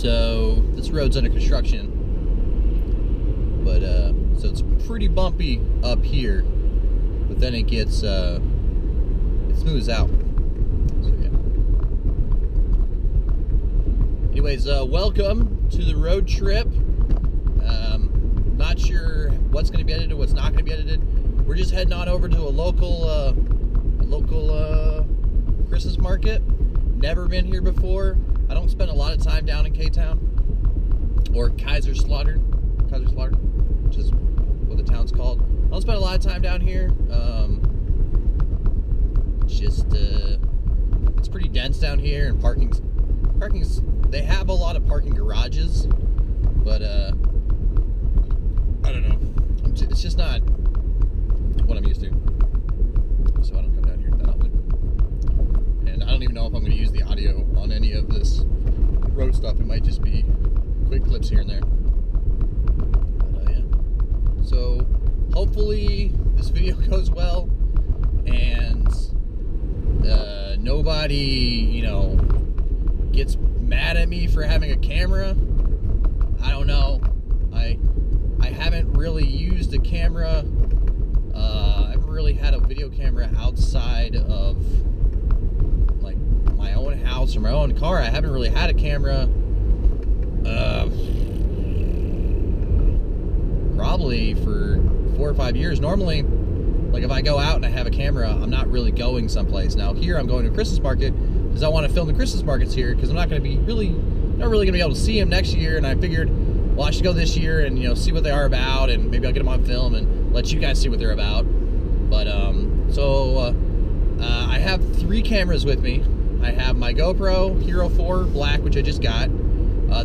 So this road's under construction, but so it's pretty bumpy up here, but then it gets it smooths out. So yeah. Anyways, welcome to the road trip. Not sure what's going to be edited, what's not going to be edited. We're just heading on over to a local Christmas market. Never been here before. I don't spend a lot of time down in K-Town or Kaiserslautern, which is what the town's called. I don't spend a lot of time down here. It's pretty dense down here, and parking's. They have a lot of parking garages, but I don't know. It's just not what I'm used to, so I don't come down here that often. And I don't even know if I'm going to use the audio on any of this road stuff. It might just be quick clips here and there. But yeah. So hopefully this video goes well, and nobody, you know, gets mad at me for having a camera. I don't know. I haven't really used a camera. I haven't really had a video camera outside of like my own house or my own car. I haven't really had a camera probably for 4 or 5 years. Normally, like if I go out and I have a camera, I'm not really going someplace. Now here I'm going to a Christmas market because I want to film the Christmas markets here, because I'm not really going to be able to see them next year, and I figured, well, I should go this year and, you know, see what they are about, and maybe I'll get them on film and let you guys see what they're about. But I have 3 cameras with me. I have my GoPro Hero 4 Black, which I just got.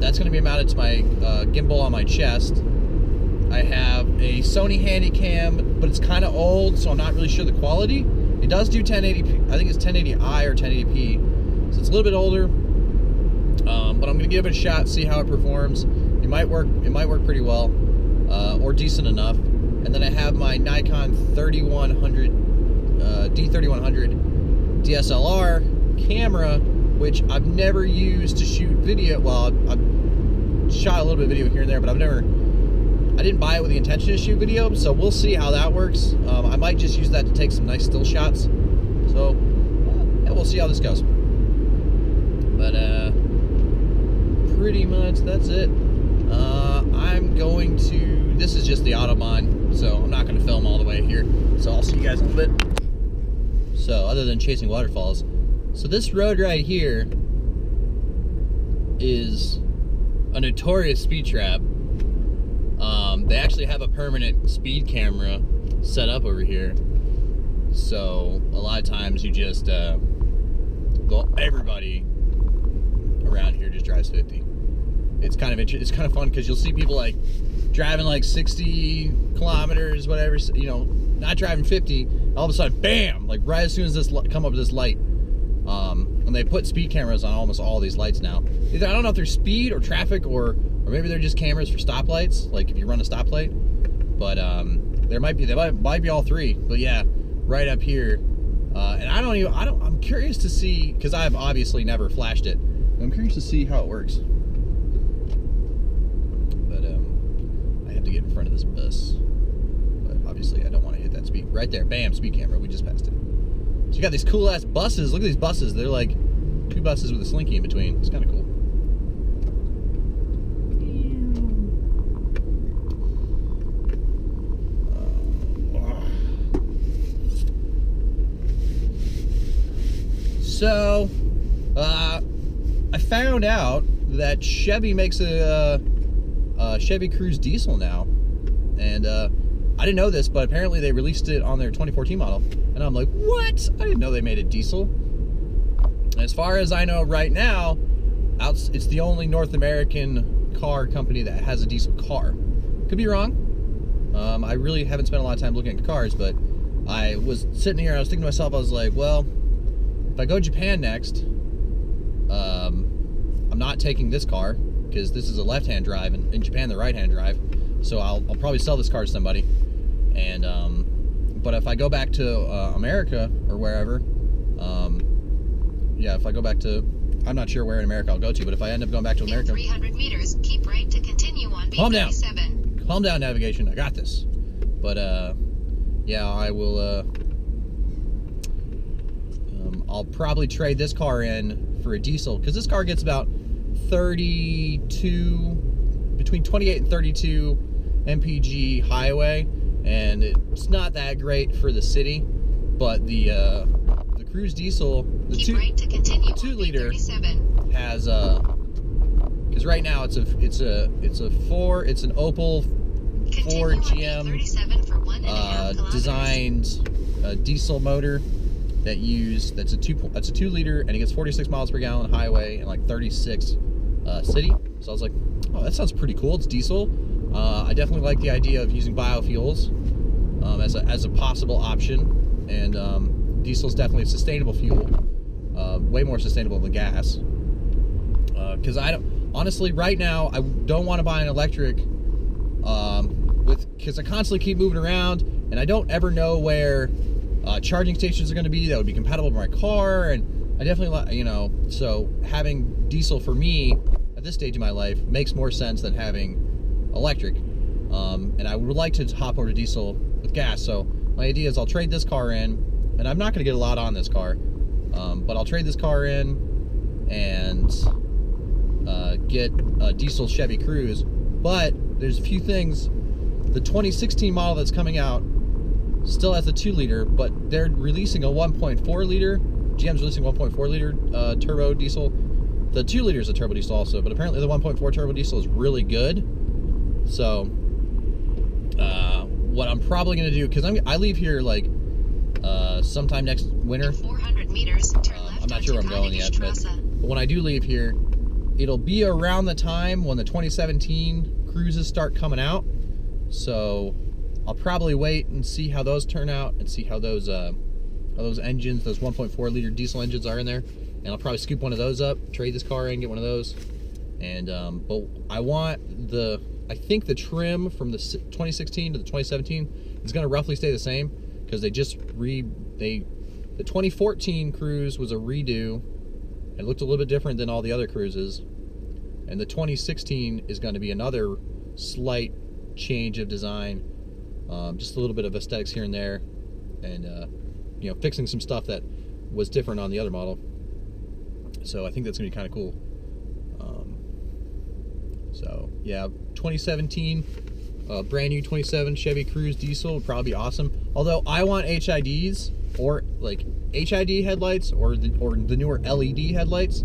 That's going to be mounted to my gimbal on my chest. I have a Sony Handycam, but it's kind of old, so I'm not really sure the quality. It does do 1080p. I think it's 1080i or 1080p, so it's a little bit older. But I'm going to give it a shot, see how it performs. It might work pretty well, or decent enough. And then I have my Nikon 3100 D3100 DSLR camera, which I've never used to shoot video. Well, I've shot a little bit of video here and there, but I didn't buy it with the intention to shoot video, so we'll see how that works. I might just use that to take some nice still shots. So yeah, we'll see how this goes. But pretty much that's it. I'm going to, this is just the Autobahn, so I'm not going to film all the way here, so I'll see you guys in a little bit. So other than chasing waterfalls, so this road right here is a notorious speed trap. They actually have a permanent speed camera set up over here, so a lot of times you just everybody around here just drives 50. It's kind of fun because you'll see people like driving like 60 kilometers, whatever, you know, not driving 50. All of a sudden, bam! Like right as soon as this come up with this light, and they put speed cameras on almost all these lights now. Either I don't know if they're speed or traffic, or maybe they're just cameras for stoplights, like if you run a stoplight. But they might be all 3. But yeah, right up here, and I'm curious to see, because I've obviously never flashed it. I'm curious to see how it works. But I have to get in front of this bus. But obviously I don't want to hit that speed. Right there, bam, speed camera. We just passed it. So you got these cool ass buses. Look at these buses. They're like 2 buses with a slinky in between. It's kind of cool. So, I found out that Chevy makes a Chevy Cruze diesel now, and I didn't know this, but apparently they released it on their 2014 model, and I'm like, what? I didn't know they made a diesel. And as far as I know right now, it's the only North American car company that has a diesel car. Could be wrong. I really haven't spent a lot of time looking at cars, but I was sitting here and I was thinking to myself, I was like, well, if I go to Japan next, I'm not taking this car because this is a left-hand drive, and in Japan they're right-hand drive. So I'll probably sell this car to somebody. And but if I go back to America or wherever, yeah, if I go back to I'm not sure where in America I'll go to, but if I end up going back to America... In 300 meters, keep right to continue on B37. Calm down, navigation. I got this. But, yeah, I will, I'll probably trade this car in for a diesel, because this car gets about 32, between 28 and 32 mpg highway, and it's not that great for the city, but the Cruise diesel, the keep right to continue 2 liter B37. has because right now it's an Opel Ford GM designed diesel motor that's a 2 liter, and it gets 46 miles per gallon highway and like 36 city. So I was like, oh, that sounds pretty cool. It's diesel. I definitely like the idea of using biofuels as a possible option, and diesel is definitely a sustainable fuel, way more sustainable than gas. Because honestly, right now, I don't want to buy an electric, because I constantly keep moving around, and I don't ever know where charging stations are going to be that would be compatible with my car, and I definitely like, so having diesel for me at this stage of my life makes more sense than having electric. And I would like to hop over to diesel with gas. So my idea is I'll trade this car in. And I'm not going to get a lot on this car, but I'll trade this car in and get a diesel Chevy Cruze. But there's a few things. The 2016 model that's coming out still has a 2 liter, but they're releasing a 1.4 liter. GM's releasing 1.4 liter turbo diesel. The 2 liter is a turbo diesel also, but apparently the 1.4 turbo diesel is really good. So what I'm probably going to do, because I leave here like sometime next winter. 400 meters, turn left. I'm not sure where I'm going yet, but when I do leave here, it'll be around the time when the 2017 Cruises start coming out. So I'll probably wait and see how those turn out, and see how those engines, those 1.4 liter diesel engines are in there, and I'll probably scoop one of those up, trade this car in, get one of those. And but I think the trim from the 2016 to the 2017 is going to roughly stay the same, because they just the 2014 Cruze was a redo. It looked a little bit different than all the other Cruzes, and the 2016 is going to be another slight change of design, just a little bit of aesthetics here and there, and fixing some stuff that was different on the other model. So I think that's going to be kind of cool. So yeah, 2017. Brand new 27 Chevy Cruze diesel would probably be awesome. Although I want HIDs, or like HID headlights, or the newer LED headlights.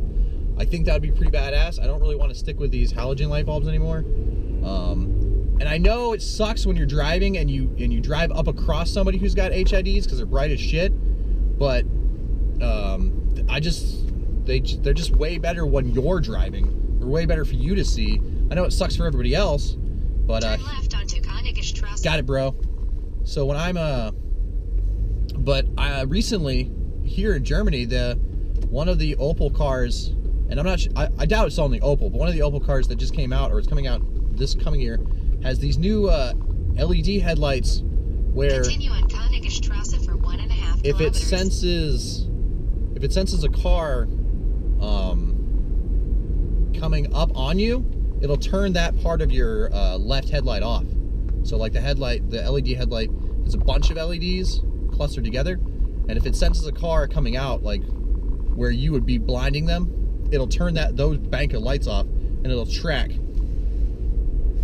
I think that would be pretty badass. I don't really want to stick with these halogen light bulbs anymore. And I know it sucks when you're driving and you drive up across somebody who's got HIDs because they're bright as shit. But they're just way better when you're driving. They're way better for you to see. I know it sucks for everybody else. But turn left onto Kaiserslautern. Got it, bro. So when I'm recently here in Germany, one of the Opel cars, and I'm not sure, I doubt it's only Opel, but one of the Opel cars that just came out, or it's coming out this coming year, has these new LED headlights where continue on Kaiserslautern for 1.5 if it kilometers. senses a car coming up on you, it'll turn that part of your left headlight off. So like the LED headlight is a bunch of LEDs clustered together, and if it senses a car coming out, like where you would be blinding them, it'll turn those bank of lights off, and it'll track.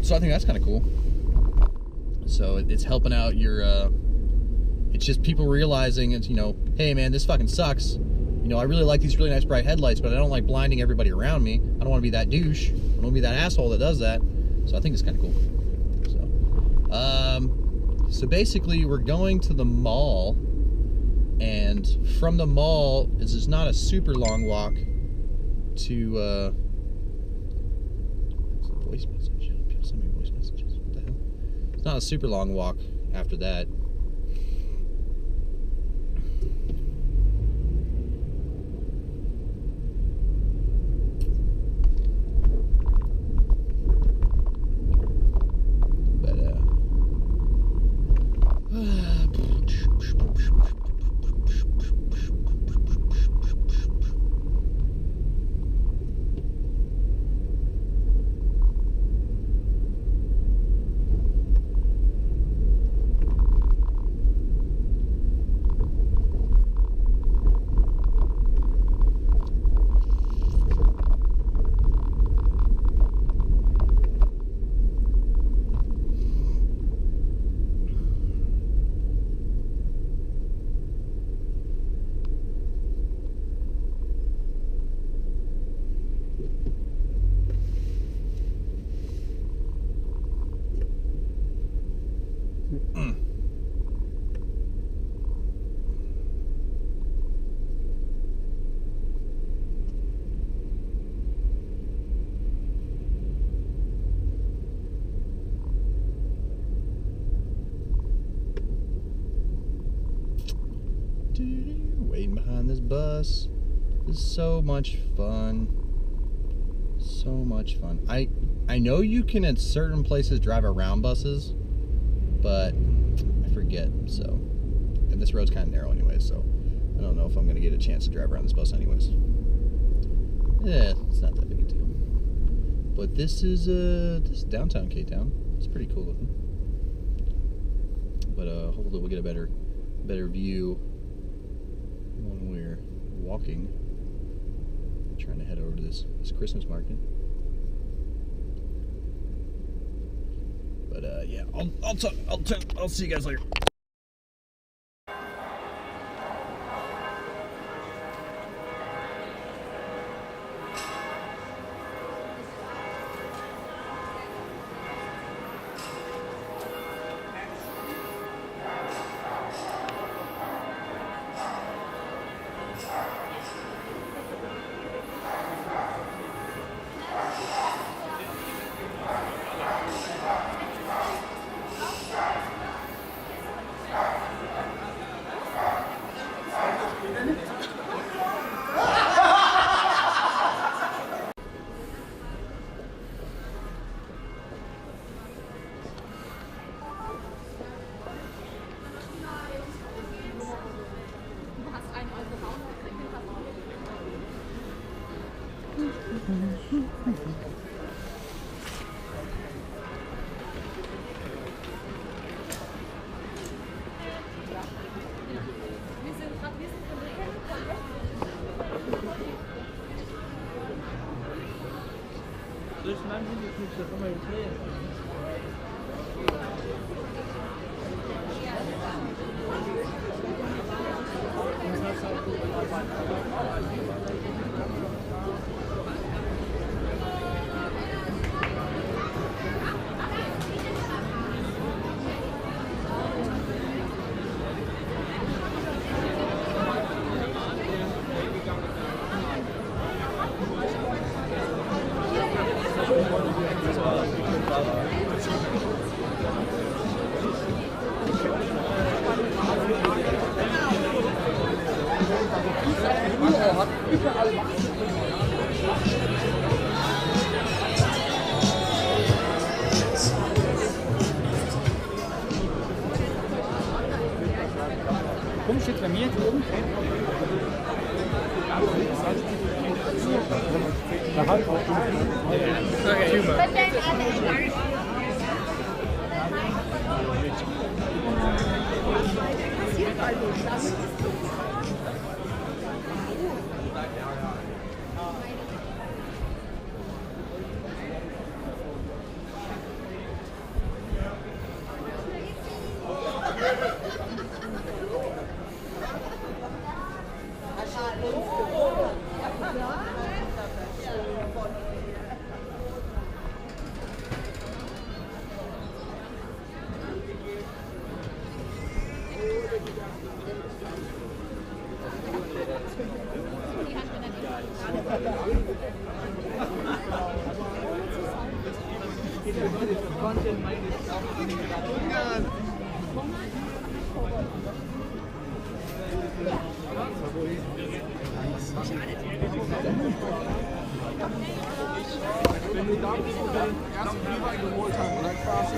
So I think that's kind of cool. So it's helping out your, it's just people realizing it's, hey man, this fucking sucks. I really like these really nice bright headlights, but I don't like blinding everybody around me. I don't want to be that douche. I don't want to be that asshole that does that. So I think it's kind of cool. So basically we're going to the mall, and from the mall, it's just not a super long walk to, it's a voice message. People send me voice messages. What the hell? It's not a super long walk after that. bus. This is so much fun. So much fun. I know you can at certain places drive around buses, but I forget. So, and this road's kind of narrow anyway, so I don't know if I'm gonna get a chance to drive around this bus anyways. Yeah, it's not that big a deal. But this is downtown K-Town. It's pretty cool looking. But hopefully we'll get a better view when we're walking. I'm trying to head over to this Christmas market. But yeah, I'll see you guys later. Komm, steht bei mir hier oben. Wenn du da bist und den ersten Glühwein geholt hast, oder quasi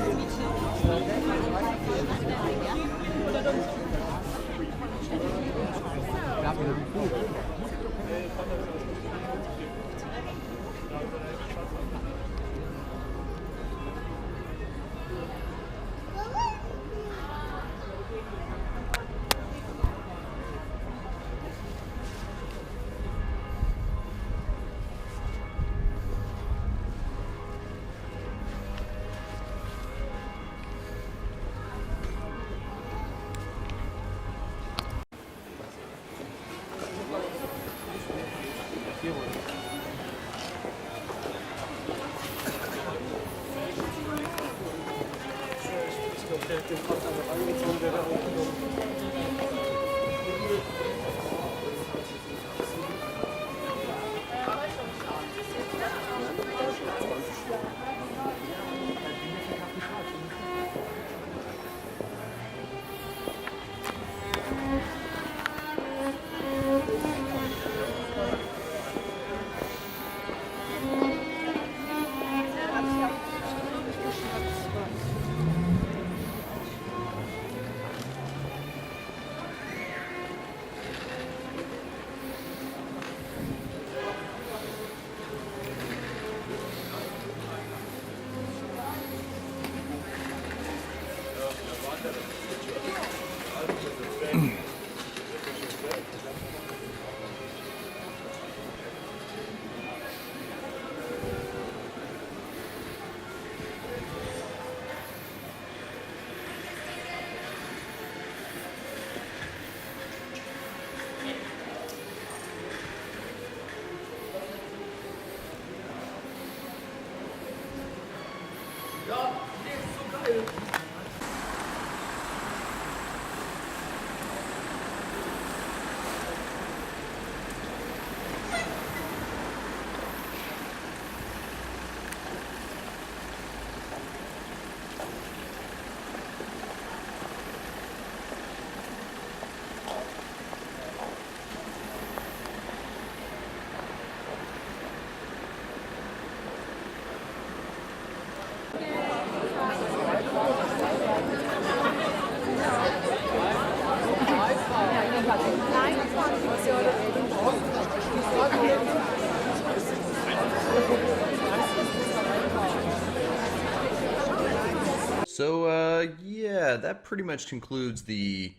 So, yeah, that pretty much concludes the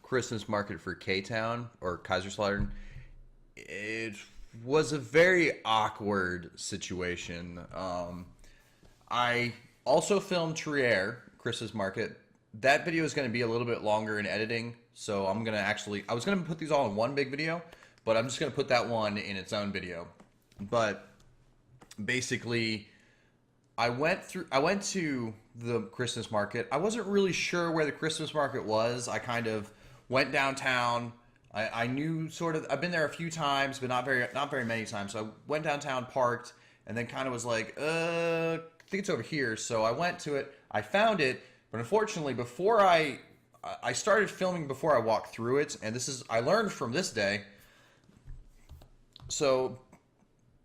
Christmas market for K-Town, or Kaiserslautern. It was a very awkward situation. I also filmed Trier Christmas market. That video is going to be a little bit longer in editing, so I'm going to I was going to put these all in one big video, but I'm just going to put that one in its own video. But basically, I went to the Christmas market. I wasn't really sure where the Christmas market was. I kind of went downtown. I knew sort of, I've been there a few times, but not very many times. So I went downtown, parked, and then kind of was like, I think it's over here. So I went to it. I found it, but unfortunately, before I started filming before I walked through it, and I learned from this day. So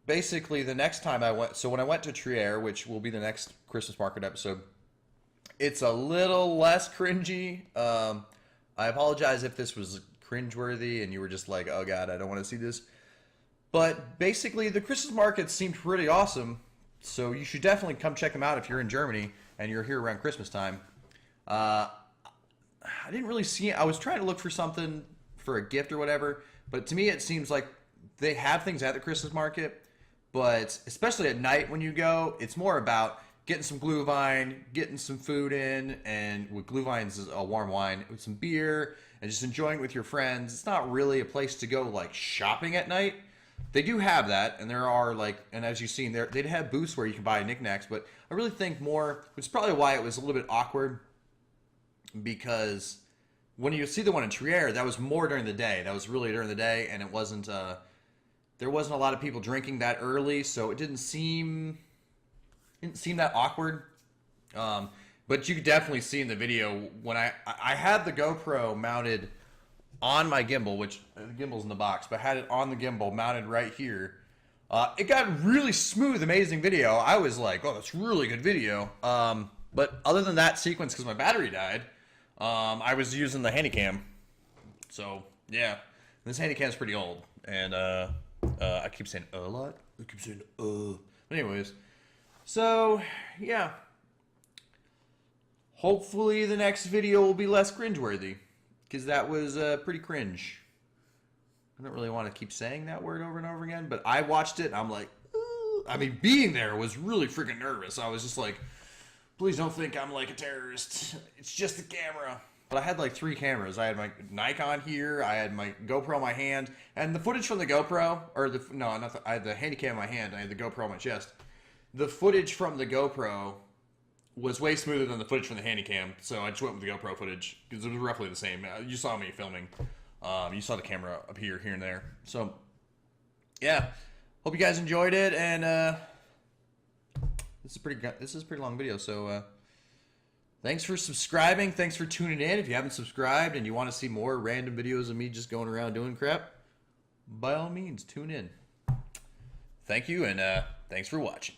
basically, the next time when I went to Trier, which will be the next Christmas market episode, it's a little less cringy. I apologize if this was cringeworthy and you were just like, oh god, I don't want to see this. But basically, the Christmas market seemed pretty awesome, so you should definitely come check them out if you're in Germany and you're here around Christmas time. I didn't really see. I was trying to look for something for a gift or whatever, but to me, it seems like they have things at the Christmas market. But especially at night when you go, it's more about getting some Glühwein, getting some food in, and with Glühwein is a warm wine, with some beer, and just enjoying it with your friends. It's not really a place to go like shopping at night. They do have that, and there are and as you've seen, they'd have booths where you can buy knickknacks, but I really think more, which is probably why it was a little bit awkward, because when you see the one in Trier, that was more during the day. That was really during the day, and it wasn't, there wasn't a lot of people drinking that early, so it didn't seem that awkward. But you could definitely see in the video when I had the GoPro mounted on my gimbal, which the gimbal's in the box, but I had it on the gimbal mounted right here. It got really smooth, amazing video. I was like, oh, that's really good video. But other than that sequence, because my battery died, I was using the Handycam. So yeah, this Handycam is pretty old, and I keep saying a lot. I keep saying But anyways, so yeah. Hopefully the next video will be less cringeworthy, because that was pretty cringe. I don't really want to keep saying that word over and over again, but I watched it and I'm like, ooh. I mean, being there was really freaking nervous. I was just like, please don't think I'm like a terrorist. It's just the camera. But I had like 3 cameras. I had my Nikon here, I had my GoPro in my hand, and the footage from the GoPro, I had the Handycam in my hand, I had the GoPro on my chest. The footage from the GoPro was way smoother than the footage from the Handycam, so I just went with the GoPro footage, because it was roughly the same. You saw me filming. You saw the camera up here and there. So, yeah. Hope you guys enjoyed it, and this is a pretty long video, so thanks for subscribing. Thanks for tuning in. If you haven't subscribed and you want to see more random videos of me just going around doing crap, by all means, tune in. Thank you, and thanks for watching.